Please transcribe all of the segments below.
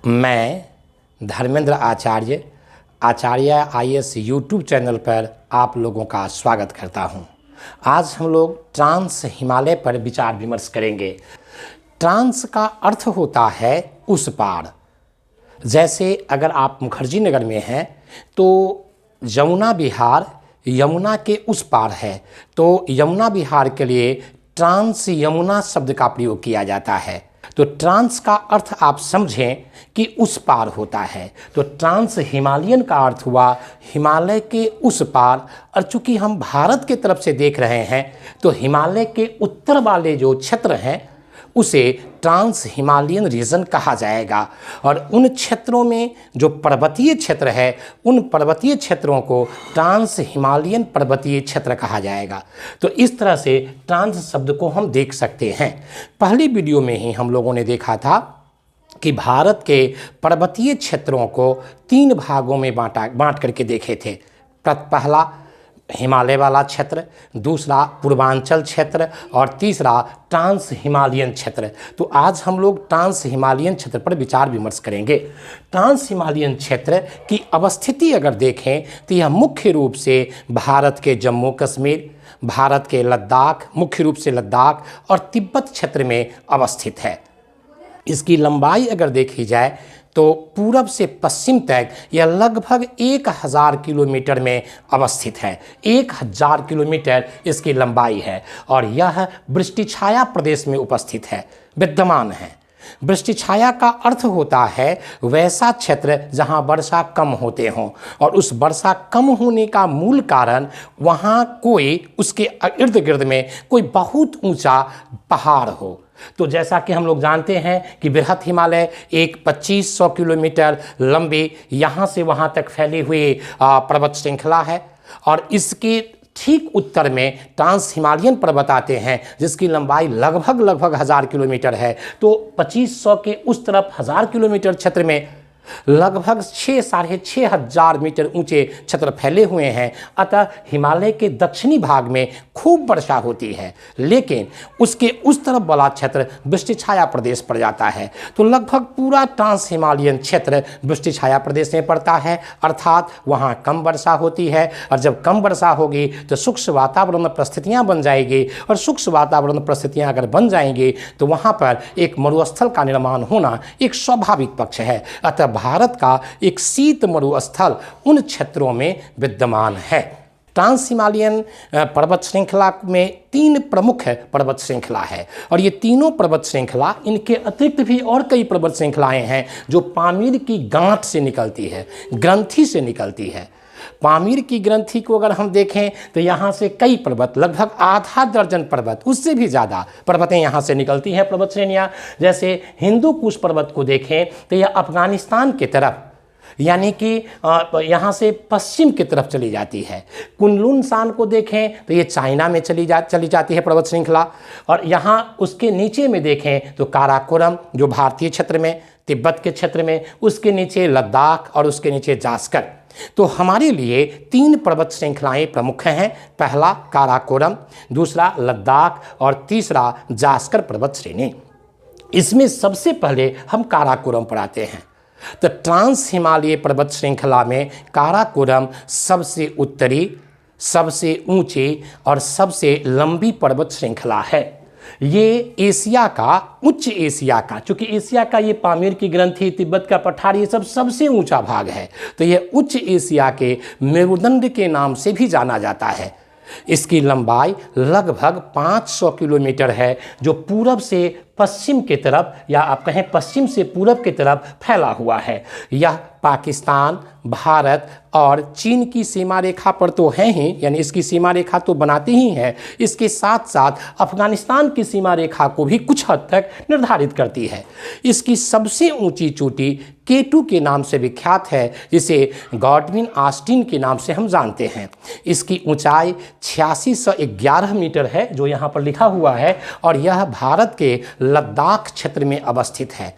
मैं धर्मेंद्र आचार्य IAS YouTube channel पर आप लोगों का स्वागत करता हूं। आज हम लोग ट्रांस हिमालय पर विचार विमर्श करेंगे। ट्रांस का अर्थ होता है उस पार। जैसे अगर आप मुखर्जी नगर में हैं तो यमुना विहार यमुना के उस पार है, तो यमुना विहार के लिए ट्रांस यमुना शब्द का प्रयोग किया जाता है। तो ट्रांस का अर्थ आप समझें कि उस पार होता है, तो ट्रांस हिमालयन का अर्थ हुआ हिमालय के उस पार। और चूंकि हम भारत के तरफ से देख रहे हैं तो हिमालय के उत्तर वाले जो क्षेत्र हैं उसे ट्रांस हिमालयन रीजन कहा जाएगा, और उन क्षेत्रों में जो पर्वतीय क्षेत्र है उन पर्वतीय क्षेत्रों को ट्रांस हिमालयन पर्वतीय क्षेत्र कहा जाएगा। तो इस तरह से ट्रांस शब्द को हम देख सकते हैं। पहली वीडियो में ही हम लोगों ने देखा था कि भारत के पर्वतीय क्षेत्रों को 3 भागों में बांट करके देखे थे। पहला हिमालय वाला क्षेत्र, दूसरा पूर्वांचल क्षेत्र और तीसरा ट्रांस हिमालयन क्षेत्र। तो आज हम लोग ट्रांस हिमालयन क्षेत्र पर विचार विमर्श करेंगे। ट्रांस हिमालयन क्षेत्र की अवस्थिति अगर देखें तो यह मुख्य रूप से भारत के जम्मू कश्मीर, भारत के लद्दाख, मुख्य रूप से लद्दाख और तिब्बत क्षेत्र में अवस्थित है। इसकी लंबाई अगर देखी जाए तो पूरब से पश्चिम तक यह लगभग 1000 किलोमीटर में अवस्थित है। 1000 किलोमीटर इसकी लंबाई है और यह वृष्टिछाया प्रदेश में उपस्थित है, विद्यमान है। वृष्टिछाया का अर्थ होता है वैसा क्षेत्र जहां वर्षा कम होते हों, और उस वर्षा कम होने का मूल कारण वहां कोई उसके इर्द गिर्द में कोई बहुत ऊंचा पहाड़ हो। तो जैसा कि हम लोग जानते हैं कि बृहत हिमालय एक 2500 किलोमीटर लंबी यहाँ से वहाँ तक फैली हुई पर्वत श्रृंखला है, और इसके ठीक उत्तर में ट्रांस हिमालयन पर्वत आते हैं जिसकी लंबाई लगभग 1000 किलोमीटर है। तो 2500 के उस तरफ 1000 किलोमीटर क्षेत्र में लगभग 6,500 मीटर ऊंचे क्षेत्र फैले हुए हैं। अतः हिमालय के दक्षिणी भाग में खूब वर्षा होती है, लेकिन उसके उस तरफ वाला क्षेत्र वृष्टिछाया प्रदेश पड़ जाता है। तो लगभग पूरा ट्रांस हिमालयन क्षेत्र वृष्टिछाया प्रदेश में पड़ता है, अर्थात वहाँ कम वर्षा होती है। और जब कम वर्षा होगी तो शुष्क वातावरण परिस्थितियाँ बन जाएगी, और शुष्क वातावरण परिस्थितियाँ अगर बन जाएंगी तो वहाँ पर एक मरुस्थल का निर्माण होना एक स्वाभाविक पक्ष है। अतः भारत का एक शीत मरुस्थल उन क्षेत्रों में विद्यमान है। ट्रांस हिमालयन पर्वत श्रृंखला में 3 प्रमुख पर्वत श्रृंखला है, और ये तीनों पर्वत श्रृंखला, इनके अतिरिक्त भी और कई पर्वत श्रृंखलाएं हैं जो पामीर की गांठ से निकलती है, ग्रंथि से निकलती है। पामीर की ग्रंथि को अगर हम देखें तो यहाँ से कई पर्वत, लगभग आधा दर्जन पर्वत, उससे भी ज़्यादा पर्वतें यहाँ से निकलती हैं, पर्वत श्रेणियाँ। जैसे हिंदू कुश पर्वत को देखें तो यह अफगानिस्तान की तरफ, यानी कि यहाँ से पश्चिम की तरफ चली जाती है। कुनलुन सान को देखें तो ये चाइना में चली जाती है पर्वत श्रृंखला। और यहाँ उसके नीचे में देखें तो काराकोरम जो भारतीय क्षेत्र में, तिब्बत के क्षेत्र में, उसके नीचे लद्दाख और उसके नीचे जास्कर। तो हमारे लिए 3 पर्वत श्रृंखलाएं प्रमुख हैं। पहला काराकोरम, दूसरा लद्दाख और तीसरा जास्कर पर्वत श्रेणी। इसमें सबसे पहले हम काराकोरम पर आते हैं। तो ट्रांस हिमालय पर्वत श्रृंखला में काराकोरम सबसे उत्तरी, सबसे ऊंची और सबसे लंबी पर्वत श्रृंखला है। ये एशिया का, उच्च एशिया का, चूंकि एशिया का ये पामीर की ग्रंथि, तिब्बत का पठार, ये सब सबसे ऊंचा भाग है, तो ये उच्च एशिया के मेरुदंड के नाम से भी जाना जाता है। इसकी लंबाई लगभग 500 किलोमीटर है, जो पूरब से पश्चिम की तरफ, या आप कहें पश्चिम से पूरब की तरफ फैला हुआ है। यह पाकिस्तान, भारत और चीन की सीमा रेखा पर तो है ही, यानी इसकी सीमा रेखा तो बनाती ही है, इसके साथ साथ अफगानिस्तान की सीमा रेखा को भी कुछ हद तक निर्धारित करती है। इसकी सबसे ऊंची चोटी K2 के नाम से विख्यात है, जिसे गॉडविन ऑस्टिन के नाम से हम जानते हैं। इसकी ऊंचाई 8611 मीटर है, जो यहाँ पर लिखा हुआ है, और यह भारत के लद्दाख क्षेत्र में अवस्थित है।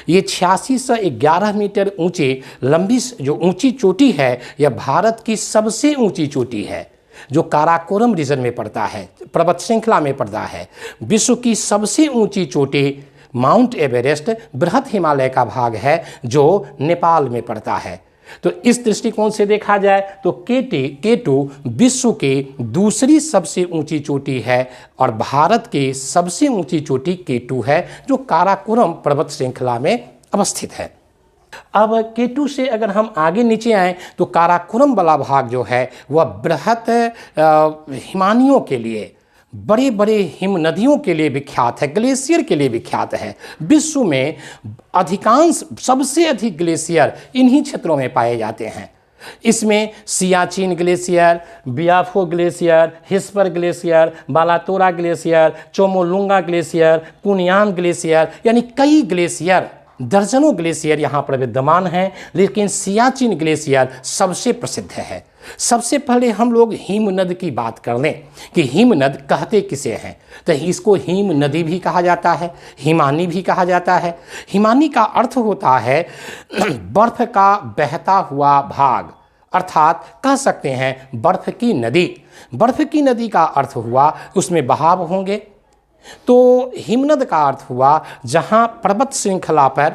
ये 8611 मीटर ऊंची लंबी जो ऊंची चोटी है, यह भारत की सबसे ऊंची चोटी है, जो काराकोरम रीजन में पड़ता है, पर्वत श्रृंखला में पड़ता है। विश्व की सबसे ऊंची चोटी माउंट एवरेस्ट बृहद हिमालय का भाग है जो नेपाल में पड़ता है। तो इस दृष्टिकोण से देखा जाए तो K2 विश्व की दूसरी सबसे ऊंची चोटी है और भारत की सबसे ऊंची चोटी K2 है जो काराकोरम पर्वत श्रृंखला में अवस्थित है। अब K2 से अगर हम आगे नीचे आएँ तो काराकोरम वाला भाग जो है वह बृहद हिमानियों के लिए, बड़े बड़े हिम नदियों के लिए विख्यात है, ग्लेशियर के लिए विख्यात है। विश्व में अधिकांश सबसे अधिक ग्लेशियर इन्हीं क्षेत्रों में पाए जाते हैं। इसमें Siachen glacier, Biafo glacier, Hispar glacier, Baltoro glacier, Chogolungma glacier, Kunyang glacier, यानी कई ग्लेशियर, दर्जनों ग्लेशियर यहाँ पर विद्यमान हैं, लेकिन सियाचिन ग्लेशियर सबसे प्रसिद्ध है। सबसे पहले हम लोग हिमनद की बात कर लें कि हिमनद कहते किसे हैं। तो इसको हिम नदी भी कहा जाता है, हिमानी भी कहा जाता है। हिमानी का अर्थ होता है बर्फ का बहता हुआ भाग, अर्थात कह सकते हैं बर्फ की नदी। बर्फ की नदी का अर्थ हुआ उसमें बहाव होंगे। तो हिमनद का अर्थ हुआ जहाँ पर्वत श्रृंखला पर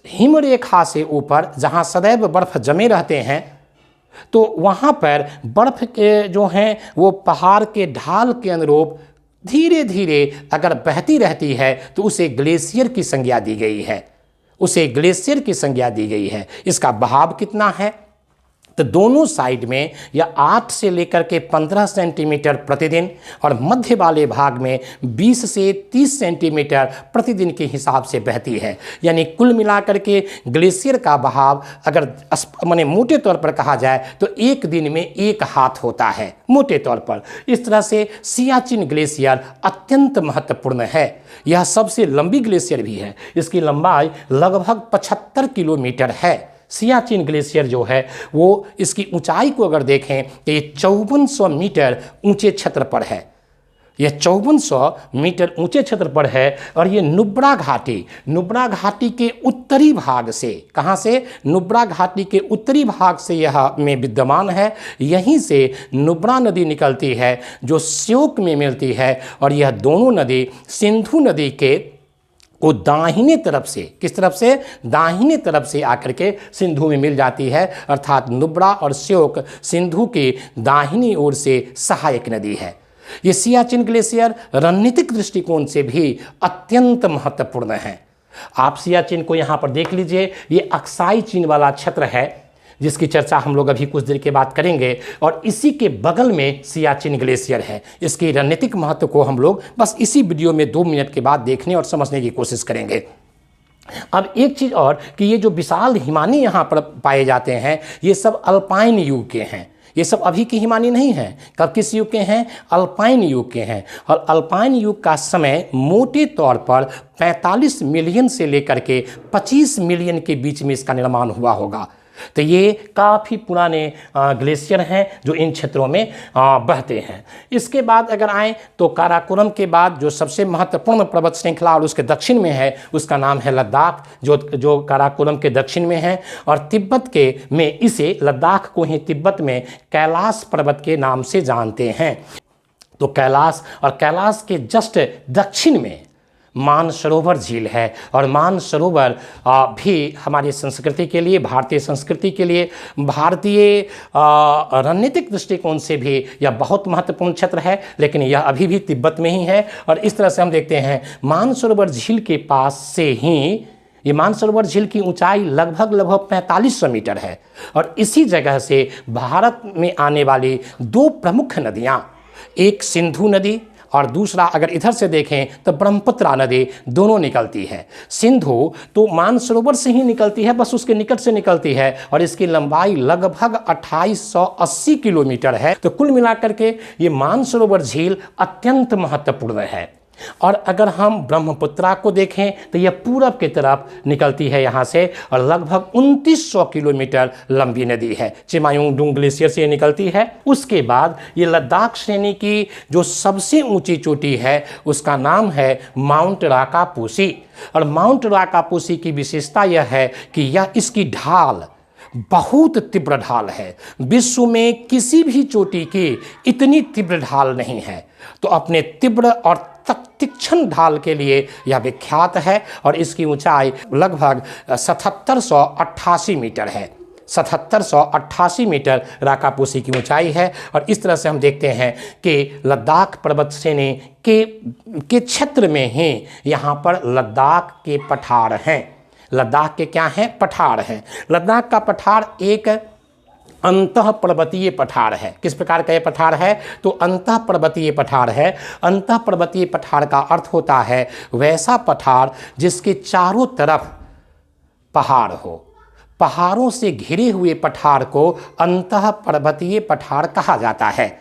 हिमरेखा से ऊपर जहाँ सदैव बर्फ जमे रहते हैं, तो वहाँ पर बर्फ के जो हैं वो पहाड़ के ढाल के अनुरूप धीरे धीरे अगर बहती रहती है तो उसे ग्लेशियर की संज्ञा दी गई है, उसे ग्लेशियर की संज्ञा दी गई है। इसका बहाव कितना है तो दोनों साइड में यह 8 से लेकर के 15 सेंटीमीटर प्रतिदिन और मध्य वाले भाग में 20 से 30 सेंटीमीटर प्रतिदिन के हिसाब से बहती है। यानी कुल मिलाकर के ग्लेशियर का बहाव अगर माने मोटे तौर पर कहा जाए तो एक दिन में 1 हाथ होता है मोटे तौर पर। इस तरह से सियाचिन ग्लेशियर अत्यंत महत्वपूर्ण है। यह सबसे लंबी ग्लेशियर भी है, इसकी लंबाई लगभग 75 किलोमीटर है। सियाचिन ग्लेशियर जो है वो इसकी ऊंचाई को अगर देखें तो ये 5400 मीटर ऊंचे क्षेत्र पर है। यह 5400 मीटर ऊंचे क्षेत्र पर है और ये नुब्रा घाटी के उत्तरी भाग से, कहाँ से, नुब्रा घाटी के उत्तरी भाग से यह में विद्यमान है। यहीं से नुब्रा नदी निकलती है जो श्योक में मिलती है और यह दोनों नदी सिंधु नदी के वो दाहिने तरफ से, किस तरफ से, दाहिने तरफ से आकर के सिंधु में मिल जाती है। अर्थात नुब्रा और श्योक सिंधु की दाहिनी ओर से सहायक नदी है। ये सियाचिन ग्लेशियर रणनीतिक दृष्टिकोण से भी अत्यंत महत्वपूर्ण है। आप सियाचिन को यहाँ पर देख लीजिए, ये अक्साई चीन वाला क्षेत्र है जिसकी चर्चा हम लोग अभी कुछ देर के बाद करेंगे और इसी के बगल में सियाचिन ग्लेशियर है। इसकी रणनीतिक महत्व को हम लोग बस इसी वीडियो में 2 मिनट के बाद देखने और समझने की कोशिश करेंगे। अब एक चीज़ और कि ये जो विशाल हिमानी यहाँ पर पाए जाते हैं ये सब अल्पाइन युग के हैं। ये सब अभी के हिमानी नहीं हैं। कब किस युग के हैं? अल्पाइन युग के हैं। और अल्पाइन युग का समय मोटे तौर पर 45 मिलियन से लेकर के 25 मिलियन के बीच में इसका निर्माण हुआ होगा। तो ये काफ़ी पुराने ग्लेशियर हैं जो इन क्षेत्रों में बहते हैं। इसके बाद अगर आएँ तो काराकोरम के बाद जो सबसे महत्वपूर्ण पर्वत श्रृंखला और उसके दक्षिण में है उसका नाम है लद्दाख, जो काराकोरम के दक्षिण में है। और तिब्बत के में इसे लद्दाख को ही तिब्बत में कैलाश पर्वत के नाम से जानते हैं। तो कैलाश के जस्ट दक्षिण में मानसरोवर झील है और मानसरोवर भी हमारी संस्कृति के लिए, भारतीय संस्कृति के लिए, भारतीय रणनीतिक दृष्टिकोण से भी यह बहुत महत्वपूर्ण क्षेत्र है। लेकिन यह अभी भी तिब्बत में ही है। और इस तरह से हम देखते हैं मानसरोवर झील के पास से ही ये मानसरोवर झील की ऊंचाई लगभग 4500 मीटर है। और इसी जगह से भारत में आने वाली 2 प्रमुख नदियाँ, एक सिंधु नदी और दूसरा अगर इधर से देखें तो ब्रह्मपुत्रा नदी, दोनों निकलती है। सिंधु तो मानसरोवर से ही निकलती है, बस उसके निकट से निकलती है और इसकी लंबाई लगभग 2880 किलोमीटर है। तो कुल मिलाकर के ये मानसरोवर झील अत्यंत महत्वपूर्ण है। और अगर हम ब्रह्मपुत्रा को देखें तो यह पूरब की तरफ निकलती है यहाँ से और लगभग 2900 किलोमीटर लंबी नदी है। चिमायुंगडुंग ग्लेशियर से निकलती है। उसके बाद ये लद्दाख श्रेणी की जो सबसे ऊंची चोटी है उसका नाम है माउंट राकापोसी। और माउंट राकापोसी की विशेषता यह है कि यह इसकी ढाल बहुत तीव्र ढाल है। विश्व में किसी भी चोटी की इतनी तीव्र ढाल नहीं है। तो अपने तीव्र और तीक्ष्ण ढाल के लिए यह विख्यात है और इसकी ऊंचाई लगभग 7788 मीटर है। 7788 मीटर राकापोसी की ऊंचाई है। और इस तरह से हम देखते हैं कि लद्दाख पर्वत श्रेणी के क्षेत्र में ही यहाँ पर लद्दाख के पठार हैं। लद्दाख के क्या हैं? पठार हैं। लद्दाख का पठार एक अंतः पर्वतीय पठार है। किस प्रकार का ये पठार है? तो अंतः पर्वतीय पठार है। अंतः पर्वतीय पठार का अर्थ होता है वैसा पठार जिसके चारों तरफ पहाड़ हो। पहाड़ों से घिरे हुए पठार को अंतः पर्वतीय पठार कहा जाता है।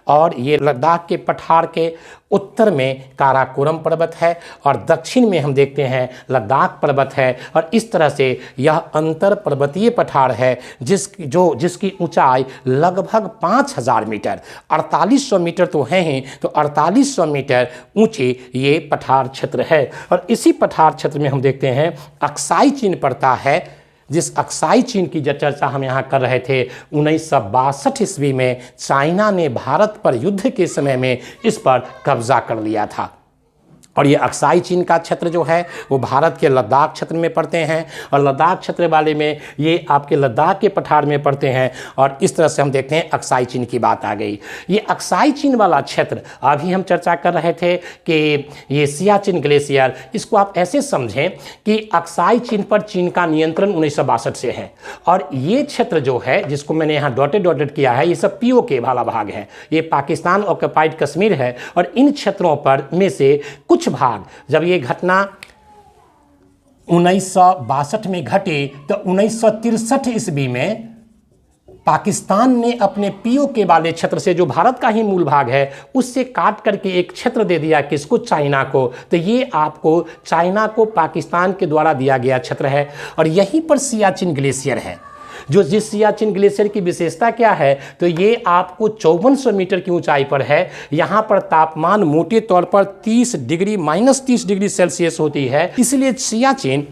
और ये लद्दाख के पठार के उत्तर में काराकोरम पर्वत है और दक्षिण में हम देखते हैं लद्दाख पर्वत है। और इस तरह से यह अंतर पर्वतीय पठार है जिसकी ऊंचाई लगभग 5000 मीटर, 4800 मीटर तो है ही, तो 4800 मीटर ऊंचे ये पठार क्षेत्र है। और इसी पठार क्षेत्र में हम देखते हैं अक्साई चीन पड़ता है। जिस अक्साई चीन की जो चर्चा हम यहाँ कर रहे थे, 1962 ईस्वी में चाइना ने भारत पर युद्ध के समय में इस पर कब्जा कर लिया था। और ये अक्साई चीन का क्षेत्र जो है वो भारत के लद्दाख क्षेत्र में पड़ते हैं और लद्दाख क्षेत्र वाले में ये आपके लद्दाख के पठार में पड़ते हैं। और इस तरह से हम देखते हैं अक्साई चीन की बात आ गई। ये अक्साई चीन वाला क्षेत्र अभी हम चर्चा कर रहे थे कि ये सियाचिन ग्लेशियर, इसको आप ऐसे समझें कि अक्साई चीन पर चीन का नियंत्रण 1962 से है। और ये क्षेत्र जो है जिसको मैंने यहाँ डॉटेड किया है, ये सब POK वाला भाग है। ये पाकिस्तान ऑक्युपाइड कश्मीर है। और इन क्षेत्रों पर में से कुछ भाग, जब ये घटना 1962 में घटी तो 1963 ईस्वी में पाकिस्तान ने अपने POK वाले क्षेत्र से, जो भारत का ही मूल भाग है, उससे काट करके एक क्षेत्र दे दिया किसको? चाइना को। तो ये आपको चाइना को पाकिस्तान के द्वारा दिया गया क्षेत्र है। और यहीं पर सियाचिन ग्लेशियर है। जिस सियाचिन ग्लेशियर की विशेषता क्या है? तो ये आपको 5400 मीटर की ऊंचाई पर है। यहाँ पर तापमान मोटे तौर पर -30 डिग्री सेल्सियस होती है। इसलिए सियाचिन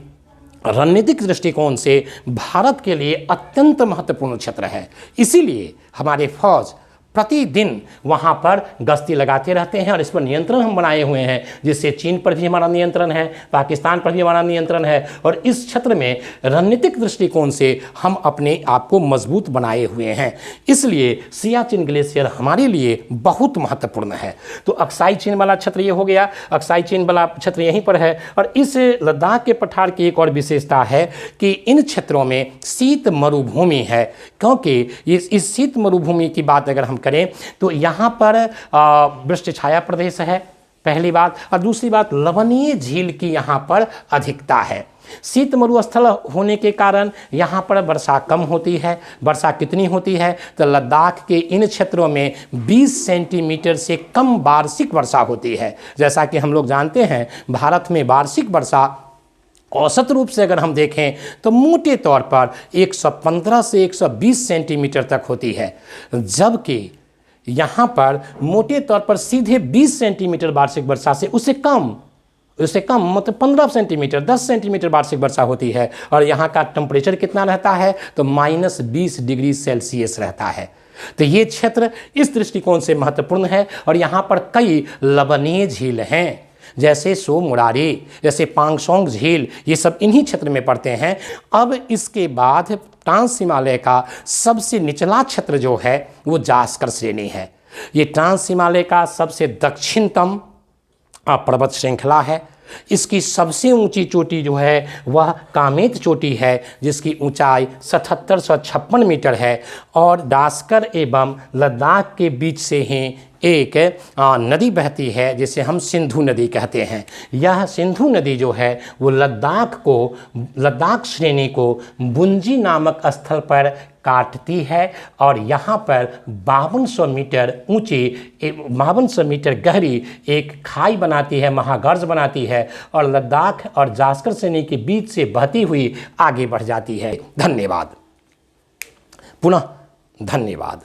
रणनीतिक दृष्टिकोण से भारत के लिए अत्यंत महत्वपूर्ण क्षेत्र है। इसीलिए हमारे फौज प्रतिदिन वहाँ पर गश्ती लगाते रहते हैं और इस पर नियंत्रण हम बनाए हुए हैं, जिससे चीन पर भी हमारा नियंत्रण है, पाकिस्तान पर भी हमारा नियंत्रण है। और इस क्षेत्र में रणनीतिक दृष्टिकोण से हम अपने आप को मजबूत बनाए हुए हैं। इसलिए सियाचिन ग्लेशियर हमारे लिए बहुत महत्वपूर्ण है। तो अक्साई चीन वाला क्षेत्र ये हो गया। अक्साई चीन वाला क्षेत्र यहीं पर है। और इस लद्दाख के पठार की एक और विशेषता है कि इन क्षेत्रों में शीत मरुभूमि है। क्योंकि इस शीत मरुभूमि की बात अगर हम करें तो यहाँ पर वृष्टि छाया प्रदेश है, पहली बात। और दूसरी बात, लवणीय झील की यहाँ पर अधिकता है। शीत मरुस्थल होने के कारण यहाँ पर वर्षा कम होती है। वर्षा कितनी होती है? तो लद्दाख के इन क्षेत्रों में 20 सेंटीमीटर से कम वार्षिक वर्षा होती है। जैसा कि हम लोग जानते हैं भारत में वार्षिक वर्षा औसत रूप से अगर हम देखें तो मोटे तौर पर 115 से 120 सेंटीमीटर तक होती है, जबकि यहाँ पर मोटे तौर पर सीधे 20 सेंटीमीटर वार्षिक वर्षा से उससे कम मतलब 15 सेंटीमीटर, 10 सेंटीमीटर वार्षिक वर्षा होती है। और यहाँ का टेम्परेचर कितना रहता है? तो -20 डिग्री सेल्सियस रहता है। तो ये क्षेत्र इस दृष्टिकोण से महत्वपूर्ण है। और यहाँ पर कई लवणीय झील हैं, जैसे सो मुरारी, जैसे पांगसोंग झील, ये सब इन्हीं क्षेत्र में पड़ते हैं। अब इसके बाद ट्रांस हिमालय का सबसे निचला क्षेत्र जो है वो जास्कर श्रेणी है। ये ट्रांस हिमालय का सबसे दक्षिणतम पर्वत श्रृंखला है। इसकी सबसे ऊंची चोटी जो है वह कामेत चोटी है, जिसकी ऊंचाई 7756 मीटर है। और जास्कर एवं लद्दाख के बीच से ही एक नदी बहती है जिसे हम सिंधु नदी कहते हैं। यह सिंधु नदी जो है वो लद्दाख श्रेणी को बुंजी नामक स्थल पर काटती है। और यहाँ पर 5200 मीटर ऊंची, 5200 मीटर गहरी एक खाई बनाती है, महागर्ज बनाती है। और लद्दाख और जास्कर श्रेणी के बीच से बहती हुई आगे बढ़ जाती है। धन्यवाद, पुनः धन्यवाद।